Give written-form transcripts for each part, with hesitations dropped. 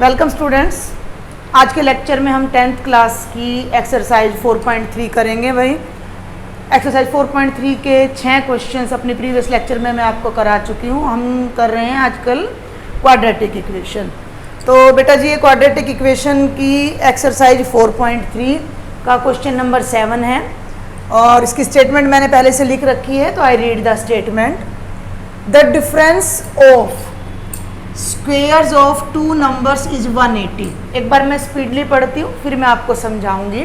Welcome students. आज के lecture में हम 10th क्लास की एक्सरसाइज 4.3 करेंगे। भाई एक्सरसाइज 4.3 के 6 क्वेश्चंस अपने प्रीवियस लेक्चर में मैं आपको करा चुकी हूँ। हम कर रहे हैं आजकल क्वाड्रेटिक इक्वेशन। तो बेटा जी ये क्वाड्रेटिक इक्वेशन की एक्सरसाइज 4.3 का क्वेश्चन नंबर 7 है और इसकी स्टेटमेंट मैंने पहले से लिख रखी है, तो I read the statement. The difference of squares of two numbers is 180। एक बार मैं स्पीडली पढ़ती हूँ फिर मैं आपको समझाऊंगी।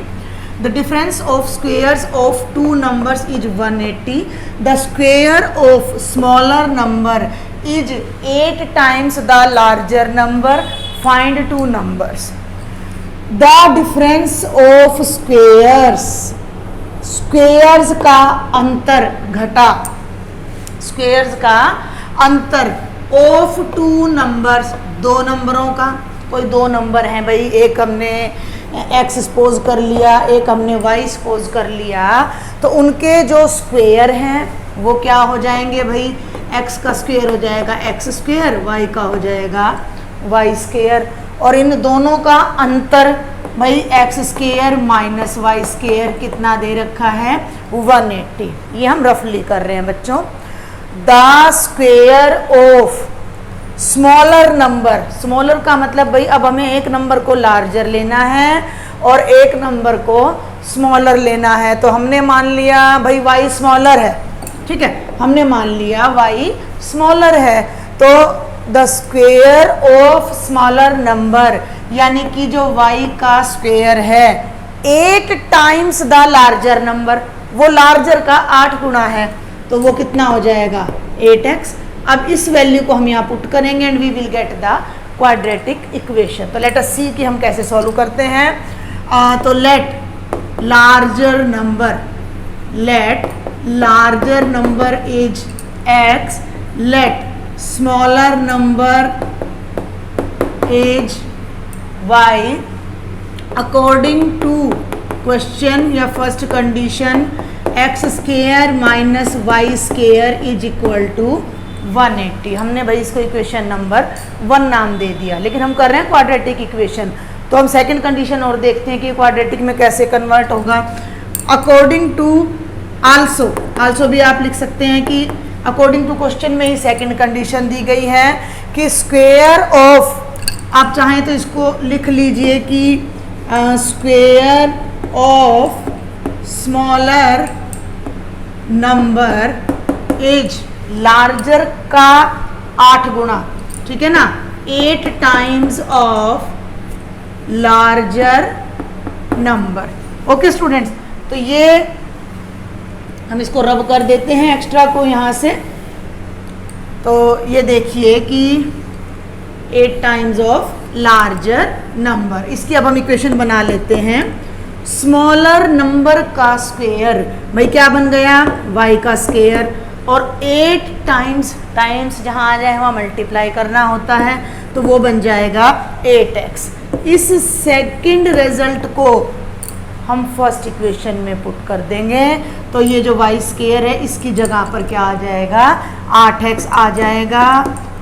The difference of squares of two numbers is 180। The square of smaller number is 8 times the larger number. Find two numbers. The difference of squares, squares का अंतर घटा, स्क्वेयर्स का अंतर ऑफ टू नंबर्स, दो नंबरों का। कोई दो नंबर हैं भाई, एक हमने x सपोज कर लिया, एक हमने y सपोज कर लिया, तो उनके जो स्क्वेयर हैं वो क्या हो जाएंगे भाई, x का स्क्वेयर हो जाएगा x स्क्वेयर, y का हो जाएगा y स्क्वेयर, और इन दोनों का अंतर भाई x square minus y square कितना दे रखा है 180। ये हम रफली कर रहे हैं बच्चों। The square of smaller number, smaller का मतलब भाई अब हमें एक नंबर को लार्जर लेना है और एक नंबर को स्मॉलर लेना है। तो हमने मान लिया भाई y स्मॉलर है, ठीक है, हमने मान लिया y स्मॉलर है। तो the square of smaller number यानी कि जो y का स्क्वेयर है 8 टाइम्स द लार्जर नंबर, वो लार्जर का 8 गुना है, तो वो कितना हो जाएगा 8x। अब इस वैल्यू को हम यहाँ पुट करेंगे and we will get the quadratic equation. तो लेट अस सी कि हम कैसे सॉल्व करते हैं। तो let larger number is x, let smaller number is y according to question या first condition x square minus y square is equal to 180। हमने भाई इसको इक्वेशन नंबर 1 नाम दे दिया, लेकिन हम कर रहे हैं क्वाड्रेटिक इक्वेशन। तो हम सेकंड कंडीशन और देखते हैं कि क्वाड्रेटिक में कैसे कन्वर्ट होगा। अकॉर्डिंग टू आल्सो भी आप लिख सकते हैं कि अकॉर्डिंग टू क्वेश्चन में ही सेकंड कंडीशन दी गई है कि स्क्वेयर ऑफ, आप चाहें तो इसको लिख लीजिए कि square of smaller number is larger का 8 गुना, ठीक है ना, 8 times of larger number. Okay students, तो ये हम इसको रब कर देते हैं एक्स्ट्रा को यहाँ से। तो ये देखिए कि 8 टाइम्स ऑफ लार्जर नंबर, इसकी अब हम इक्वेशन बना लेते हैं। स्मॉलर नंबर का स्क्वेयर भाई क्या बन गया y का स्क्वेयर, और 8 टाइम्स जहाँ आ जाए वहाँ मल्टीप्लाई करना होता है, तो वो बन जाएगा 8x। इस सेकंड रिजल्ट को हम फर्स्ट इक्वेशन में पुट कर देंगे, तो ये जो y स्क्वेयर है इसकी जगह पर क्या आ जाएगा 8x आ जाएगा।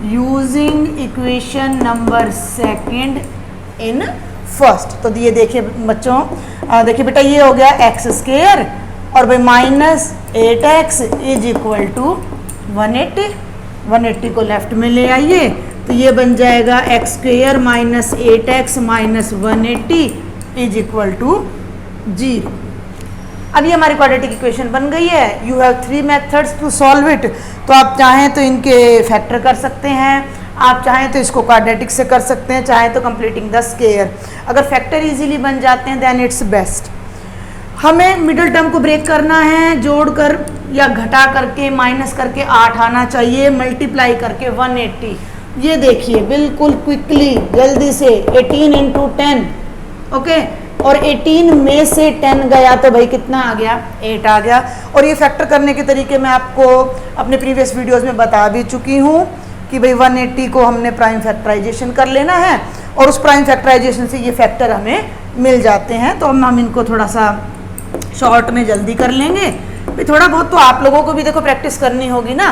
Using equation number second in first. तो ये देखिए बच्चों, देखिए बेटा ये हो गया x स्क्वेयर और भाई minus 8x is equal to 180 को लेफ्ट में ले आइए, तो ये बन जाएगा x square minus 8x minus 180 is equal to 0। अब ये हमारी क्वाड्रेटिक इक्वेशन बन गई है। You have 3 methods to solve it. तो आप चाहें तो इनके फैक्टर कर सकते हैं, आप चाहें तो इसको क्वाड्रेटिक से कर सकते हैं, चाहें तो कंप्लीटिंग द स्क्वेयर। अगर फैक्टर इजीली बन जाते हैं देन इट्स बेस्ट। हमें मिडिल टर्म को ब्रेक करना है, जोड़कर या घटा करके माइनस करके 8 आना चाहिए, मल्टीप्लाई करके 180। ये देखिए बिल्कुल क्विकली जल्दी से 18 इंटू 10, ओके, और 18 में से 10 गया तो भाई कितना आ गया 8 आ गया। और ये फैक्टर करने के तरीके मैं आपको अपने प्रीवियस वीडियोस में बता भी चुकी हूँ कि भाई 180 को हमने प्राइम फैक्टराइजेशन कर लेना है और उस प्राइम फैक्टराइजेशन से ये फैक्टर हमें मिल जाते हैं। तो हम इनको थोड़ा सा शॉर्ट में जल्दी कर लेंगे। भाई थोड़ा बहुत तो आप लोगों को भी देखो प्रैक्टिस करनी होगी ना।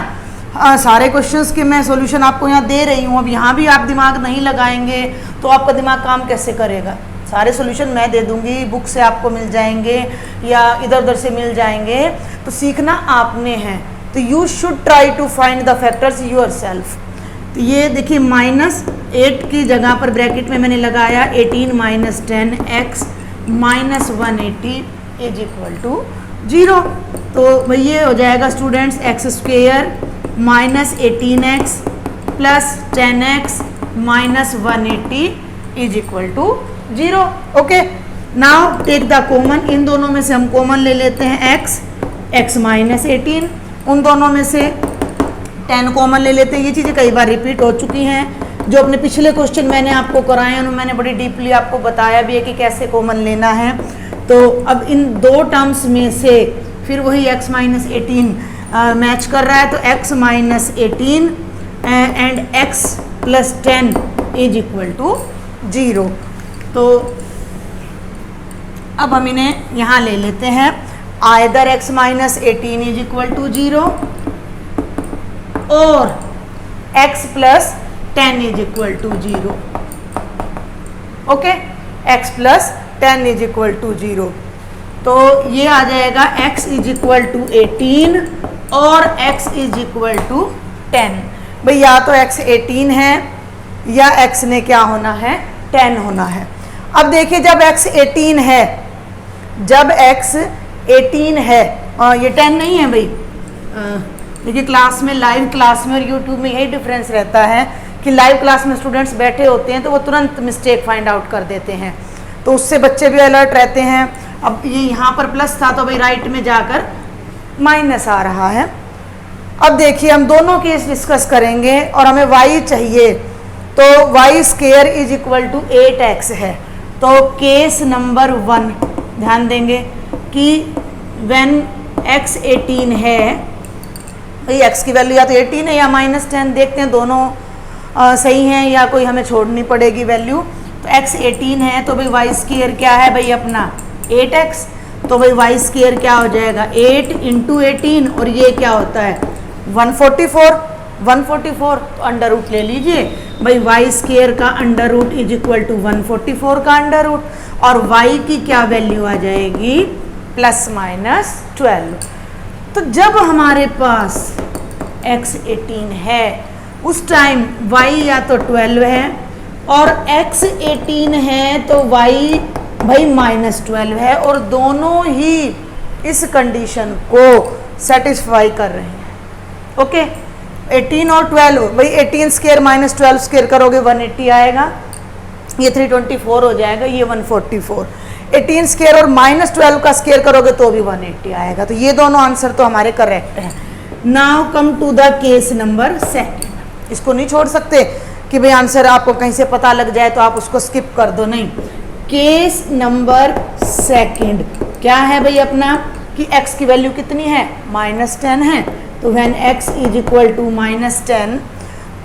सारे क्वेश्चंस के मैं सॉल्यूशन आपको यहाँ दे रही हूँ। अब यहाँ भी आप दिमाग नहीं लगाएंगे तो आपका दिमाग काम कैसे करेगा? सारे सॉल्यूशन मैं दे दूँगी, बुक से आपको मिल जाएंगे या इधर उधर से मिल जाएंगे, तो सीखना आपने है। तो you should try to find the factors yourself. तो ये देखिए -8 की जगह पर ब्रैकेट में मैंने लगाया 18 - 10x - 180 इज इक्वल टू 0। तो भाई ये हो जाएगा students x² - 18x plus 10x - 180 is equal to 0। Okay, now take the common. इन दोनों में से हम कॉमन ले लेते हैं x - 18, उन दोनों में से 10 कॉमन ले लेते हैं। ये चीज़ें कई बार रिपीट हो चुकी हैं, जो अपने पिछले क्वेश्चन मैंने आपको कराए हैं, मैंने बड़ी डीपली आपको बताया भी है कि कैसे कॉमन लेना है। तो अब इन दो टर्म्स में से फिर वही x - 18 मैच कर रहा है, तो x - 18 and x + 10 is equal to 0। तो अब हम इन्हें यहाँ ले लेते हैं। Either x - 18 is equal to 0 और x + 10 is equal to 0। Okay, x + 10 is equal to 0। तो ये आ जाएगा x इज इक्वल टू 18 और x इज इक्वल टू 10। भाई या तो x 18 है या x ने क्या होना है, 10 होना है। अब देखिए जब x 18 है, जब x 18 है, ये 10 नहीं है भाई। देखिए क्लास में, लाइव क्लास में और यूट्यूब में यही डिफरेंस रहता है कि लाइव क्लास में स्टूडेंट्स बैठे होते हैं तो वो तुरंत मिस्टेक फाइंड आउट कर देते हैं, तो उससे बच्चे भी अलर्ट रहते हैं। अब ये यहाँ पर प्लस था तो भाई राइट में जाकर माइनस आ रहा है। अब देखिए हम दोनों केस डिस्कस करेंगे और हमें y चाहिए, तो y² is equal to 8x है। तो केस नंबर 1 ध्यान देंगे कि व्हेन x 18 है, भाई x की वैल्यू या तो 18 है या -10, देखते हैं दोनों सही हैं या कोई हमें छोड़नी पड़ेगी वैल्यू। तो x 18 है तो भाई y² क्या है भाई अपना 8x, तो भाई y² क्या हो जाएगा 8 × 18 और ये क्या होता है 144। तो अंडर रूट ले लीजिए भाई, y² का under root is equal to 144 का अंडर रूट, और y की क्या वैल्यू आ जाएगी ±12। तो जब हमारे पास x 18 है उस टाइम y या तो 12 है, और x 18 है तो y भाई -12 है, और दोनों ही इस कंडीशन को सेटिस्फाई कर रहे हैं। ओके, 18 और 12, भाई 18² - 12² करोगे 180 आएगा, ये 324 हो जाएगा, ये 144। 18² और -12 का स्क्वायर करोगे तो भी 180 आएगा। तो ये दोनों आंसर तो हमारे करेक्ट हैं। Now come to the case number 2। इसको नहीं छोड़ सकते कि भाई आंसर आपको कहीं से पता लग जाए तो आप उसको स्किप कर दो, नहीं। केस नंबर 2 क्या है भाई अपना कि x की वैल्यू कितनी है -10 है, तो when x is equal to -10,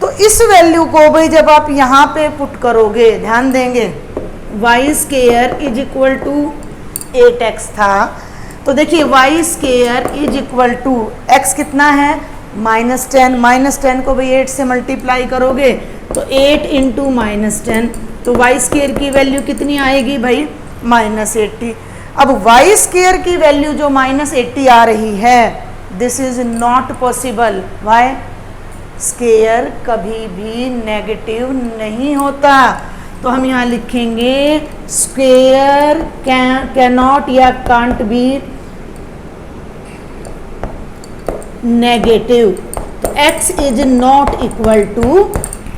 तो इस वैल्यू को भाई जब आप यहाँ पे पुट करोगे, ध्यान देंगे y² is equal to 8x था, तो देखिए y² is equal to x कितना है -10, -10 को भाई 8 से मल्टीप्लाई करोगे तो 8 × -10, तो y² की वैल्यू कितनी आएगी भाई -80। अब y² की वैल्यू जो -80 आ रही है, this is not possible. Why? Square कभी भी नेगेटिव नहीं होता, तो हम यहाँ लिखेंगे स्क्वेयर कैन नॉट या कांट बी नेगेटिव, तो x is not equal to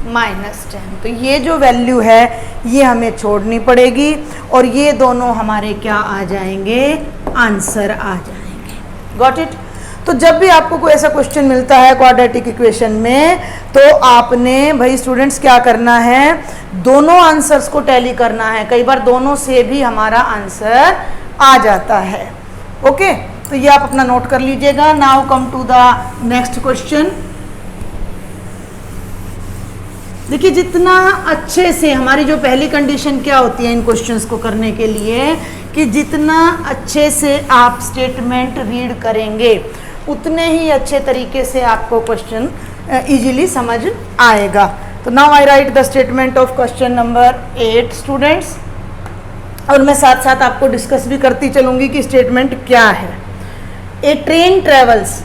-10। तो ये जो वैल्यू है ये हमें छोड़नी पड़ेगी और ये दोनों हमारे क्या आ जाएंगे, आंसर आ जाएंगे। Got it? तो जब भी आपको कोई ऐसा क्वेश्चन मिलता है क्वाड्रेटिक इक्वेशन में, तो आपने भाई स्टूडेंट्स क्या करना है, दोनों आंसर्स को टैली करना है। कई बार दोनों से भी हमारा आंसर आ जाता है। ओके, तो ये आप अपना नोट कर लीजिएगा। Now come to the next question. देखिए जितना अच्छे से, हमारी जो पहली कंडीशन क्या होती है इन क्वेश्चंस को करने के लिए, कि जितना अच्छे से आप स्टेटमेंट रीड करेंगे उतने ही अच्छे तरीके से आपको क्वेश्चन इजीली समझ आएगा। तो now I right the statement of question number 8 students, और मैं साथ साथ आपको डिस्कस भी करती चलूँगी कि स्टेटमेंट क्या है। ए ट्रेन ट्रेवल्स,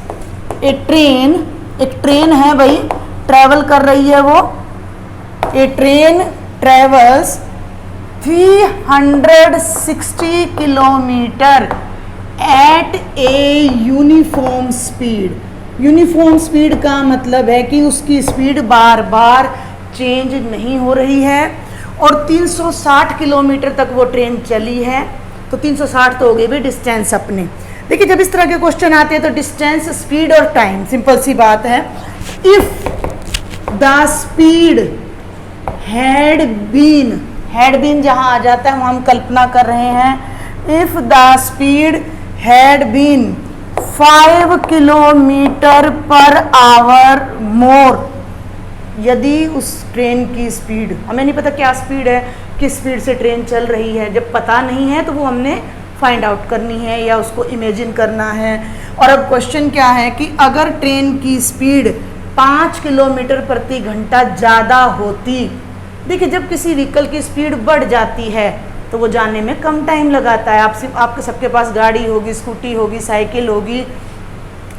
एक ट्रेन है भाई, ट्रैवल कर रही है वो। A train travels 360 kilometre at a uniform speed. Uniform speed का मतलब है कि उसकी स्पीड बार बार चेंज नहीं हो रही है, और 360 किलोमीटर तक वो ट्रेन चली है। तो 360 तो हो गई भाई डिस्टेंस अपने। देखिए जब इस तरह के क्वेश्चन आते हैं तो डिस्टेंस, स्पीड और टाइम, सिंपल सी बात है। If the speed had been जहां आ जाता है वहां हम कल्पना कर रहे हैं। If the speed had been 5 kilometre per hour more, यदि उस ट्रेन की स्पीड, हमें नहीं पता क्या स्पीड है, किस स्पीड से ट्रेन चल रही है, जब पता नहीं है तो वो हमने फाइंड आउट करनी है या उसको इमेजिन करना है। और अब क्वेश्चन क्या है कि अगर ट्रेन की स्पीड 5 किलोमीटर प्रति घंटा ज़्यादा होती, देखिए जब किसी व्हीकल की स्पीड बढ़ जाती है तो वो जाने में कम टाइम लगाता है। आपके सबके पास गाड़ी होगी, स्कूटी होगी, साइकिल होगी,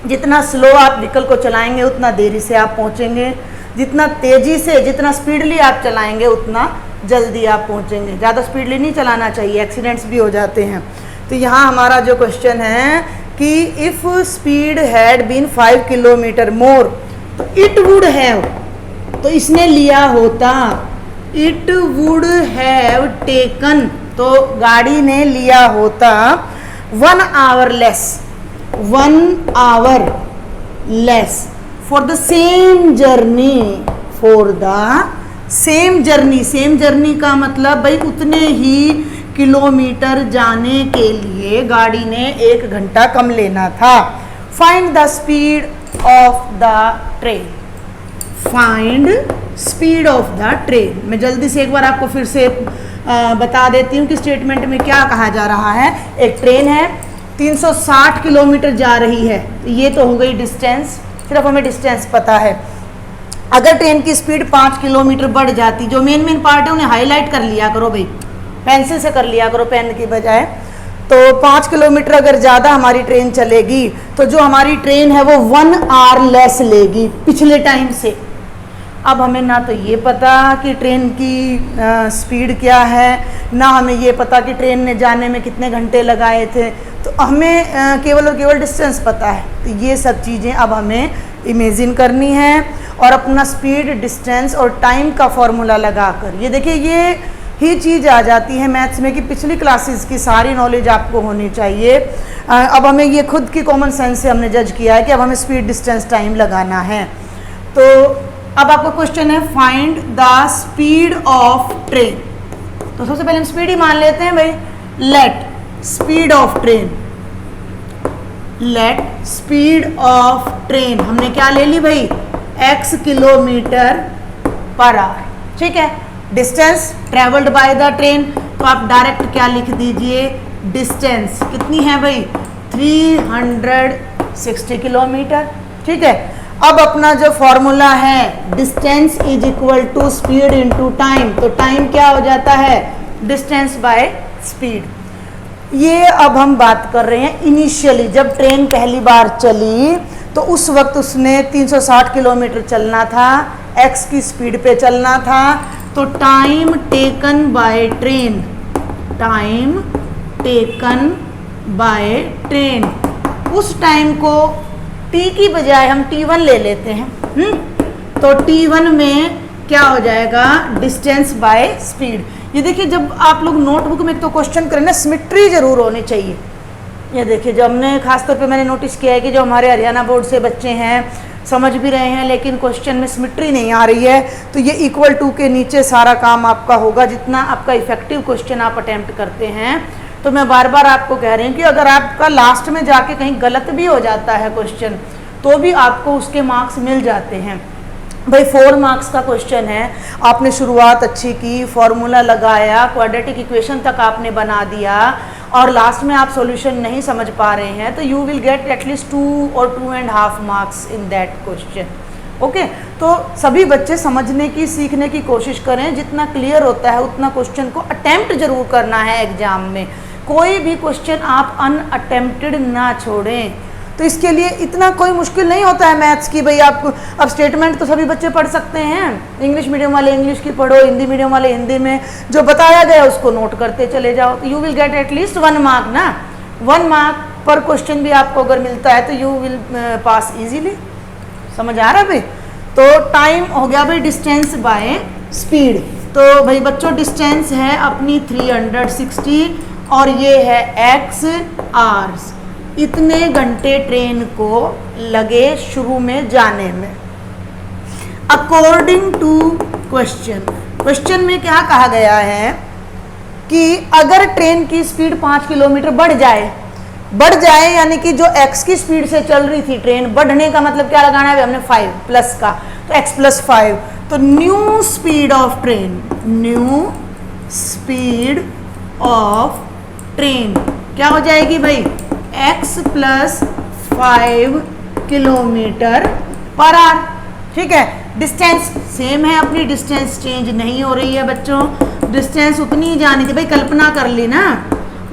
जितना स्लो आप व्हीकल को चलाएंगे उतना देरी से आप पहुंचेंगे, जितना तेज़ी से, जितना स्पीडली आप चलाएंगे उतना जल्दी आप पहुंचेंगे। ज़्यादा स्पीडली नहीं चलाना चाहिए, एक्सीडेंट्स भी हो जाते हैं। तो यहाँ हमारा जो क्वेश्चन है कि if speed had been 5 kilometre more, तो इट वुड हैव, तो इसने लिया होता, इट वुड हैव टेकन, तो गाड़ी ने लिया होता 1 hour less for the same journey, same journey का मतलब भाई उतने ही किलोमीटर जाने के लिए गाड़ी ने 1 घंटा कम लेना था। Find the speed of the train, find speed of the train. मैं जल्दी से एक बार आपको फिर से बता देती हूँ कि स्टेटमेंट में क्या कहा जा रहा है। एक ट्रेन है, 360 किलोमीटर जा रही है, तो ये तो हो गई डिस्टेंस, सिर्फ हमें डिस्टेंस पता है। अगर ट्रेन की स्पीड 5 किलोमीटर बढ़ जाती, जो मेन पार्ट है उन्हें हाईलाइट कर लिया करो भाई, पेंसिल से कर लिया करो पेन की बजाय। तो 5 किलोमीटर अगर ज़्यादा हमारी ट्रेन चलेगी तो जो हमारी ट्रेन है वो 1 आवर लेस लेगी पिछले टाइम से। अब हमें ना तो ये पता कि ट्रेन की स्पीड क्या है, ना हमें ये पता कि ट्रेन ने जाने में कितने घंटे लगाए थे, तो हमें केवल और केवल डिस्टेंस पता है। तो ये सब चीज़ें अब हमें इमेजिन करनी है और अपना स्पीड, डिस्टेंस और टाइम का फॉर्मूला लगाकर, ये देखिए ये ही चीज़ आ जाती है मैथ्स में कि पिछली क्लासेस की सारी नॉलेज आपको होनी चाहिए। अब हमें ये खुद की कॉमन सेंस से हमने जज किया है कि अब हमें स्पीड, डिस्टेंस, टाइम लगाना है। तो अब आपका क्वेश्चन है find the speed of train. तो सबसे पहले हम स्पीड ही मान लेते हैं भाई। Let speed of train, let speed of train हमने क्या ले ली भाई, x किलोमीटर पर आवर, ठीक है। Distance travelled by the train, तो आप डायरेक्ट क्या लिख दीजिए, डिस्टेंस कितनी है भाई, 360 किलोमीटर, ठीक है। अब अपना जो फॉर्मूला है distance is equal to speed into time, तो टाइम क्या हो जाता है, डिस्टेंस बाय स्पीड। ये अब हम बात कर रहे हैं इनिशियली, जब ट्रेन पहली बार चली तो उस वक्त उसने 360 किलोमीटर चलना था, x की स्पीड पे चलना था। तो time taken by train, time taken by train, उस टाइम को t की बजाय हम t1 ले लेते हैं। तो t1 में क्या हो जाएगा, डिस्टेंस बाय स्पीड। ये देखिए जब आप लोग नोटबुक में तो क्वेश्चन करें ना, सिमेट्री जरूर होनी चाहिए। ये देखिए जो हमने खासतौर पे मैंने नोटिस किया है कि जो हमारे हरियाणा बोर्ड से बच्चे हैं समझ भी रहे हैं लेकिन क्वेश्चन में सिमेट्री नहीं आ रही है, तो ये इक्वल टू के नीचे सारा काम आपका होगा। जितना आपका इफेक्टिव क्वेश्चन आप अटेम्प्ट करते हैं, तो मैं बार बार आपको कह रही हूँ कि अगर आपका लास्ट में जाके कहीं गलत भी हो जाता है क्वेश्चन, तो भी आपको उसके मार्क्स मिल जाते हैं। भाई 4 मार्क्स का क्वेश्चन है, आपने शुरुआत अच्छी की, फॉर्मूला लगाया, क्वाड्रेटिक इक्वेशन तक आपने बना दिया और लास्ट में आप सॉल्यूशन नहीं समझ पा रहे हैं, तो यू विल गेट एटलीस्ट 2 और 2.5 marks in that question. Okay, तो सभी बच्चे समझने की, सीखने की कोशिश करें, जितना क्लियर होता है उतना क्वेश्चन को अटेम्प्ट जरूर करना है एग्जाम में। कोई भी क्वेश्चन आप अनअटेम्प्टेड ना छोड़ें। तो इसके लिए इतना कोई मुश्किल नहीं होता है मैथ्स की, भाई आप अब स्टेटमेंट तो सभी बच्चे पढ़ सकते हैं, इंग्लिश मीडियम वाले इंग्लिश की पढ़ो, हिंदी मीडियम वाले हिंदी में जो बताया गया उसको नोट करते चले जाओ, तो you will get at least 1 mark ना। 1 मार्क पर क्वेश्चन भी आपको अगर मिलता है तो यू विल पास इजीली। समझ आ रहा है भाई? तो टाइम हो गया भाई डिस्टेंस बाय स्पीड। तो भाई बच्चों डिस्टेंस है अपनी 360 और ये है x आवर्स, इतने घंटे ट्रेन को लगे शुरू में जाने में। अकॉर्डिंग टू क्वेश्चन में क्या कहा गया है कि अगर ट्रेन की स्पीड 5 किलोमीटर बढ़ जाए यानी कि जो x की स्पीड से चल रही थी ट्रेन, बढ़ने का मतलब क्या लगाना है हमने 5 प्लस का, तो x + 5, तो न्यू स्पीड ऑफ ट्रेन क्या हो जाएगी भाई, x + 5 किलोमीटर पर आवर। ठीक है, डिस्टेंस सेम है अपनी, डिस्टेंस चेंज नहीं हो रही है बच्चों, डिस्टेंस उतनी ही जानी थी। भाई कल्पना कर ली ना,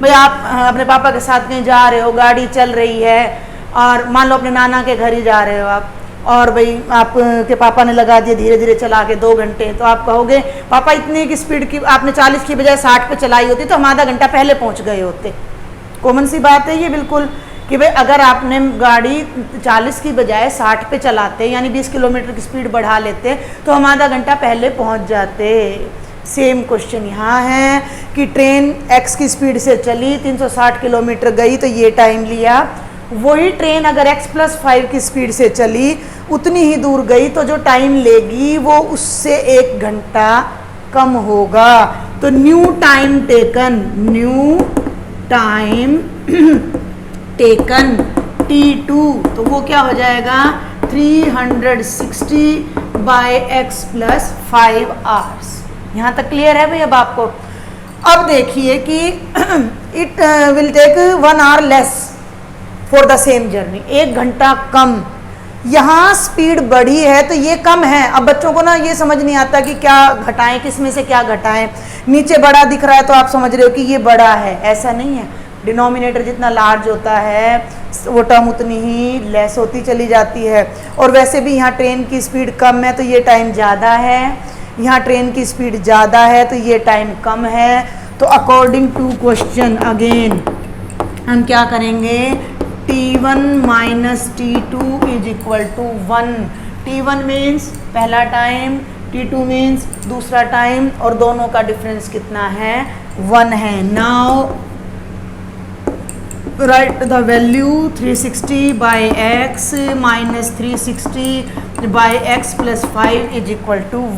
भाई आप अपने पापा के साथ कहीं जा रहे हो, गाड़ी चल रही है और मान लो अपने नाना के घर ही जा रहे हो आप, और भाई आपके पापा ने लगा दिया धीरे धीरे चला के 2 घंटे, तो आप कहोगे पापा इतने की स्पीड की आपने 40 की बजाय 60 पे चलाई होती तो हम आधा घंटा पहले पहुंच गए होते। कॉमन सी बात है ये बिल्कुल कि भाई अगर आपने गाड़ी 40 की बजाय 60 पे चलाते यानी 20 किलोमीटर की स्पीड बढ़ा लेते तो हम आधा घंटा पहले पहुंच जाते। सेम क्वेश्चन यहाँ है कि ट्रेन x की स्पीड से चली, 360 किलोमीटर गई तो ये टाइम लिया, वही ट्रेन अगर x + 5 की स्पीड से चली उतनी ही दूर गई तो जो टाइम लेगी वो उससे 1 घंटा कम होगा। तो न्यू टाइम टेकन T2, तो वो क्या हो जाएगा 360/x + 5 आवर्स। यहाँ तक क्लियर है भाई अब आपको? अब देखिए कि it will take 1 hour less for the same journey, 1 घंटा कम। यहाँ स्पीड बढ़ी है तो ये कम है। अब बच्चों को ना ये समझ नहीं आता कि क्या घटाएं, किस में से क्या घटाएं। नीचे बड़ा दिख रहा है तो आप समझ रहे हो कि ये बड़ा है, ऐसा नहीं है। डिनोमिनेटर जितना लार्ज होता है वो टर्म उतनी ही लेस होती चली जाती है। और वैसे भी यहाँ ट्रेन की स्पीड कम है तो ये टाइम ज़्यादा है, यहाँ ट्रेन की स्पीड ज़्यादा है तो ये टाइम कम है। तो अकॉर्डिंग टू क्वेश्चन अगेन हम क्या करेंगे, T1 - T2 = 1। T1 मीन्स पहला टाइम, T2 मीन्स दूसरा टाइम, और दोनों का डिफरेंस कितना है 1 है। Now right the value 360/x - 360/x + 5 =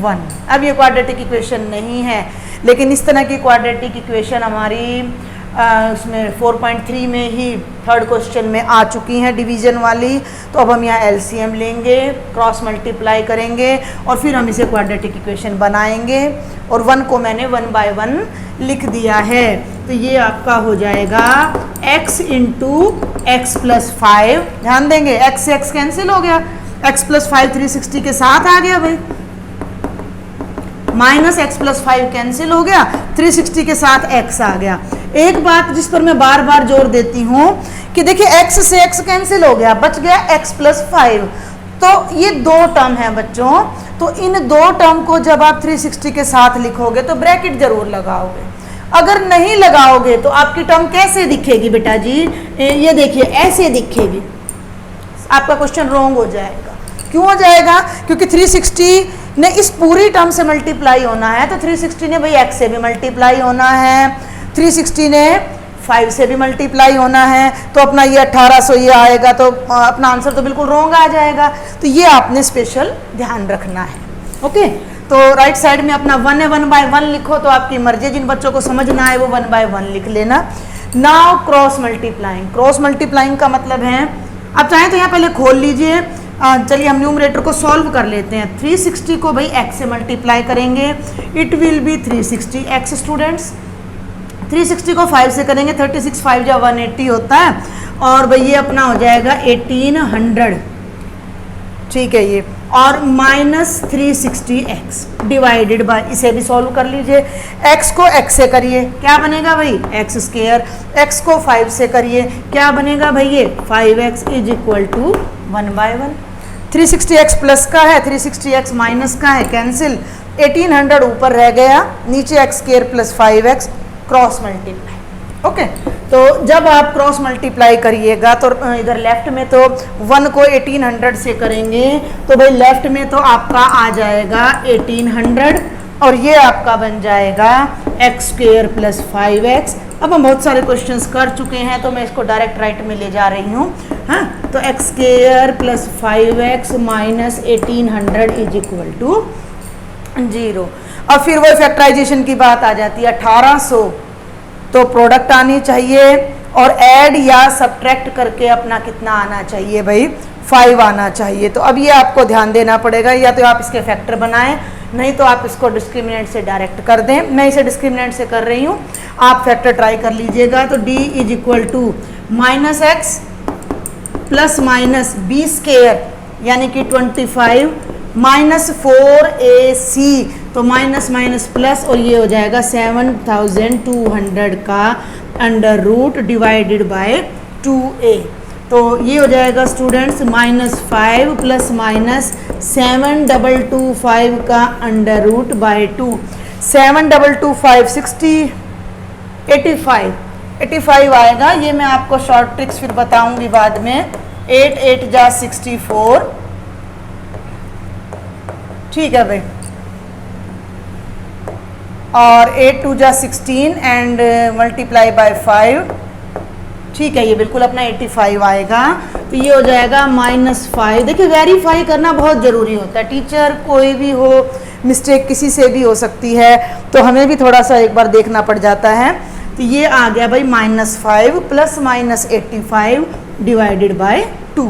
1। अब ये क्वाड्रेटिक इक्वेशन नहीं है, लेकिन इस तरह की क्वाड्रेटिक इक्वेशन हमारी उसमें 4.3 में ही 3rd क्वेश्चन में आ चुकी हैं डिवीजन वाली। तो अब हम यहाँ एलसीएम लेंगे, क्रॉस मल्टीप्लाई करेंगे और फिर हम इसे क्वाड्रेटिक इक्वेशन बनाएंगे। और 1 को मैंने 1 by 1 लिख दिया है। तो ये आपका हो जाएगा x × x + 5। ध्यान देंगे x से x कैंसिल हो गया, x + 5 360 के साथ आ गया भाई, माइनस x + 5 कैंसिल हो गया, 360 के साथ x आ गया। एक बात जिस पर मैं बार बार जोर देती हूँ कि देखिए x से x कैंसिल हो गया, बच गया x + 5। तो ये 2 टर्म है बच्चों, तो इन 2 टर्म को जब आप 360 के साथ लिखोगे तो ब्रैकेट जरूर लगाओगे। अगर नहीं लगाओगे तो आपकी टर्म कैसे दिखेगी बेटा जी, ये देखिए ऐसे दिखेगी। आपका क्वेश्चन रॉन्ग हो जाएगा। क्यों हो जाएगा? क्योंकि 360 ने इस पूरी टर्म से मल्टीप्लाई होना है, तो 360 ने भाई x से भी मल्टीप्लाई होना है, 360 ने 5 से भी मल्टीप्लाई होना है, तो अपना ये 1800 ये आएगा, तो अपना आंसर तो बिल्कुल रॉन्ग आ जाएगा। तो ये आपने स्पेशल ध्यान रखना है। ओके, तो राइट साइड में अपना 1 है, 1 by 1 लिखो, तो आपकी मर्जी, जिन बच्चों को समझना है वो 1 by 1 लिख लेना। Now cross multiplying. Cross multiplying का मतलब है, आप चाहें तो यहाँ पहले खोल लीजिए, चलिए हम न्यूमरेटर को सॉल्व कर लेते हैं। 360 को भाई x से मल्टीप्लाई करेंगे, it will be 360x students. 360 को 5 से करेंगे, 36 5 या 180 होता है, और भाई ये अपना हो जाएगा 1800, ठीक है ये, और माइनस 360x डिवाइडेड बाय, इसे भी सॉल्व कर लीजिए। x को x से करिए, क्या बनेगा भाई x स्क्वायर, x को 5 से करिए, क्या बनेगा भाई ये 5x is equal to 1/1। 360x plus का है, 360x माइनस का है, कैंसिल, 1800 ऊपर रह गया, नीचे x square plus 5x, cross multiply. Okay, तो जब आप क्रॉस मल्टीप्लाई करिएगा तो इधर लेफ्ट में तो 1 को 1800 से करेंगे तो भाई लेफ्ट में तो आपका आ जाएगा 1800, और ये आपका बन जाएगा एक्स स्क्वायर प्लस 5x। अब हम बहुत सारे क्वेश्चंस कर चुके हैं तो मैं इसको डायरेक्ट राइट में ले जा रही हूँ। हाँ, तो x square plus 5x minus 1800 is equal to 0। और फिर वो फैक्टराइजेशन की बात आ जाती है, 1800 तो प्रोडक्ट आनी चाहिए, और ऐड या सब्ट्रैक्ट करके अपना कितना आना चाहिए भाई 5 आना चाहिए। तो अब ये आपको ध्यान देना पड़ेगा, या तो आप इसके फैक्टर बनाएं, नहीं तो आप इसको डिस्क्रिमिनेंट से डायरेक्ट कर दें। मैं इसे डिस्क्रिमिनेंट से कर रही हूँ, आप फैक्टर ट्राई कर लीजिएगा। तो d is equal to minus x plus minus b square यानी कि 25 माइनस 4ac, तो माइनस माइनस प्लस, और ये हो जाएगा 7200 का under root divided by 2a। तो ये हो जाएगा स्टूडेंट्स -5 प्लस माइनस 7225 का अंडर रूट बाय 2। 7225 60 85 आएगा। ये मैं आपको शॉर्ट ट्रिक्स फिर बताऊंगी बाद में। 8 8 जा 64, ठीक है भाई, और 8 2 जा 16 एंड मल्टीप्लाई बाय 5, ठीक है, ये बिल्कुल अपना 85 आएगा। तो ये हो जाएगा -5। देखिए वेरीफाई करना बहुत ज़रूरी होता है, टीचर कोई भी हो, मिस्टेक किसी से भी हो सकती है, तो हमें भी थोड़ा सा एक बार देखना पड़ जाता है। तो ये आ गया भाई -5 प्लस माइनस 85 डिवाइडेड बाय 2।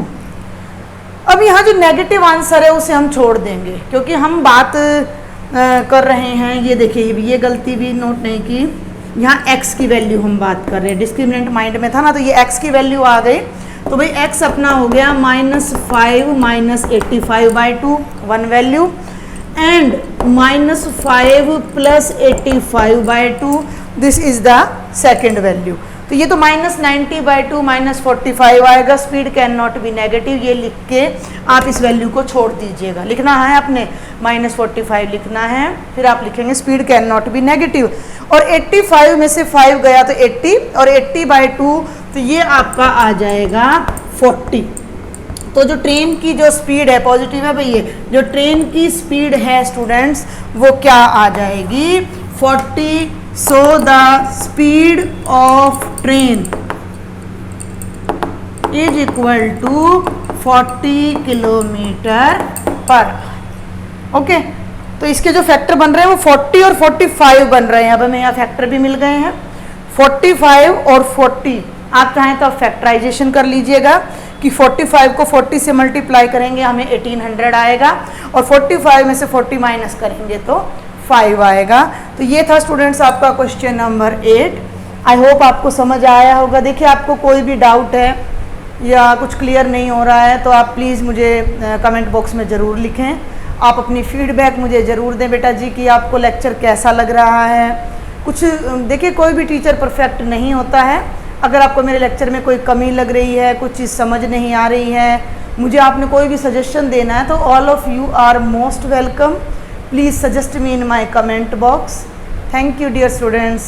अब यहाँ जो नेगेटिव आंसर है उसे हम छोड़ देंगे, क्योंकि हम बात कर रहे हैं, ये देखिए ये गलती भी नोट नहीं की, यहाँ x की वैल्यू हम बात कर रहे हैं, डिस्क्रिमिनेंट माइंड में था ना, तो ये x की वैल्यू आ गई। तो भाई x अपना हो गया -5 minus 85 by 2 1 value, and -5 plus 85 by 2 this is the second value. तो ये तो -90 बाई 2 -45 आएगा। Speed can not be negative, ये लिख के आप इस वैल्यू को छोड़ दीजिएगा। लिखना है आपने -45 लिखना है, फिर आप लिखेंगे speed can not be negative, और 85 में से 5 गया तो 80, और 80 बाई 2 तो ये आपका आ जाएगा 40। तो जो ट्रेन की जो स्पीड है पॉजिटिव है भाई, ये जो ट्रेन की स्पीड है स्टूडेंट्स वो क्या आ जाएगी 40। So the speed of train is equal to 40 kilometre per. Okay, तो इसके जो फैक्टर बन रहे हैं वो 40 और 45 बन रहे हैं। अब हमें यहाँ फैक्टर भी मिल गए हैं 45 और 40। आप चाहें तो आप फैक्टराइजेशन कर लीजिएगा कि 45 को 40 से मल्टीप्लाई करेंगे हमें 1800 आएगा, और 45 में से 40 माइनस करेंगे तो 5 आएगा। तो ये था स्टूडेंट्स आपका क्वेश्चन नंबर 8। आई होप आपको समझ आया होगा। देखिए आपको कोई भी डाउट है या कुछ क्लियर नहीं हो रहा है तो आप प्लीज़ मुझे कमेंट बॉक्स में ज़रूर लिखें। आप अपनी फीडबैक मुझे ज़रूर दें बेटा जी कि आपको लेक्चर कैसा लग रहा है। कुछ देखिए कोई भी टीचर परफेक्ट नहीं होता है। अगर आपको मेरे लेक्चर में कोई कमी लग रही है, कुछ चीज़ समझ नहीं आ रही है, मुझे आपने कोई भी सजेशन देना है तो all of you are most welcome. Please suggest me in my comment box. Thank you dear students.